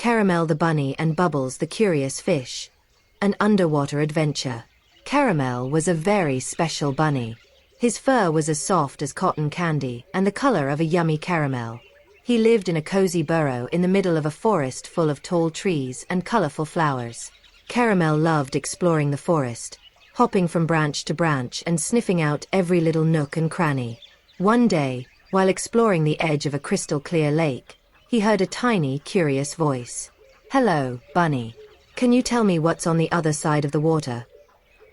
Caramel the bunny and Bubbles the curious fish. An underwater adventure. Caramel was a very special bunny. His fur was as soft as cotton candy and the color of a yummy caramel. He lived in a cozy burrow in the middle of a forest full of tall trees and colorful flowers. Caramel loved exploring the forest, hopping from branch to branch and sniffing out every little nook and cranny. One day, while exploring the edge of a crystal-clear lake, he heard a tiny, curious voice. "Hello, bunny. Can you tell me what's on the other side of the water?"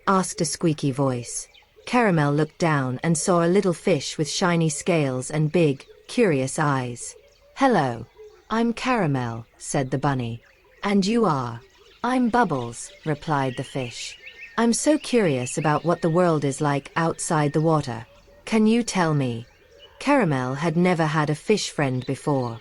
asked a squeaky voice. Caramel looked down and saw a little fish with shiny scales and big, curious eyes. "Hello. I'm Caramel," said the bunny. "And you are?" "I'm Bubbles," replied the fish. "I'm so curious about what the world is like outside the water. Can you tell me?" Caramel had never had a fish friend before.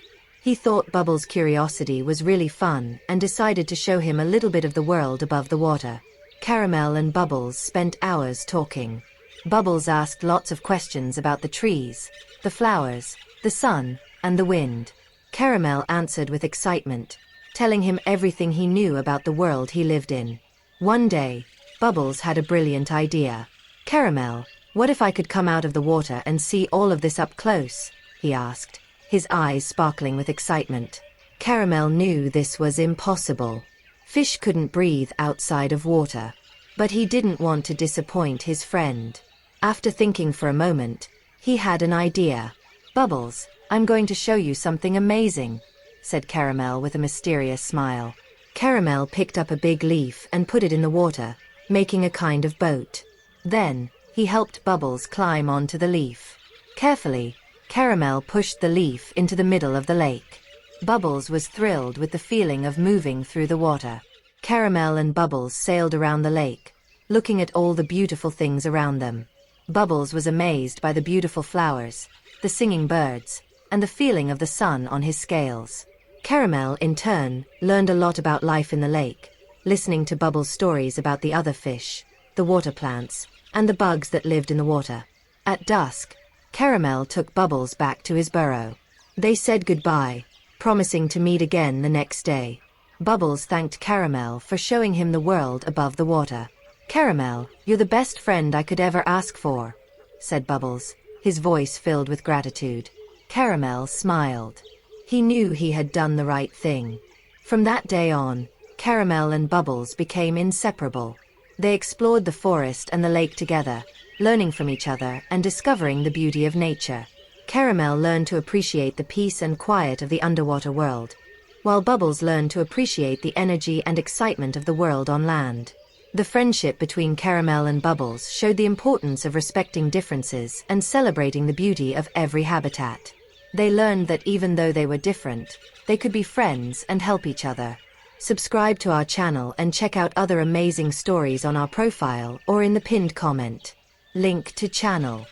He thought Bubbles' curiosity was really fun and decided to show him a little bit of the world above the water. Caramel and Bubbles spent hours talking. Bubbles asked lots of questions about the trees, the flowers, the sun, and the wind. Caramel answered with excitement, telling him everything he knew about the world he lived in. One day, Bubbles had a brilliant idea. "Caramel, what if I could come out of the water and see all of this up close?" he asked, his eyes sparkling with excitement. Caramel knew this was impossible. Fish couldn't breathe outside of water. But he didn't want to disappoint his friend. After thinking for a moment, he had an idea. "Bubbles, I'm going to show you something amazing," said Caramel with a mysterious smile. Caramel picked up a big leaf and put it in the water, making a kind of boat. Then, he helped Bubbles climb onto the leaf. Carefully, Caramel pushed the leaf into the middle of the lake. Bubbles was thrilled with the feeling of moving through the water. Caramel and Bubbles sailed around the lake, looking at all the beautiful things around them. Bubbles was amazed by the beautiful flowers, the singing birds, and the feeling of the sun on his scales. Caramel, in turn, learned a lot about life in the lake, listening to Bubbles' stories about the other fish, the water plants, and the bugs that lived in the water. At dusk, Caramel took Bubbles back to his burrow. They said goodbye, promising to meet again the next day. Bubbles thanked Caramel for showing him the world above the water. "Caramel, you're the best friend I could ever ask for," said Bubbles, his voice filled with gratitude. Caramel smiled. He knew he had done the right thing. From that day on, Caramel and Bubbles became inseparable. They explored the forest and the lake together, learning from each other and discovering the beauty of nature. Caramel learned to appreciate the peace and quiet of the underwater world, while Bubbles learned to appreciate the energy and excitement of the world on land. The friendship between Caramel and Bubbles showed the importance of respecting differences and celebrating the beauty of every habitat. They learned that even though they were different, they could be friends and help each other. Subscribe to our channel and check out other amazing stories on our profile or in the pinned comment. Link to channel.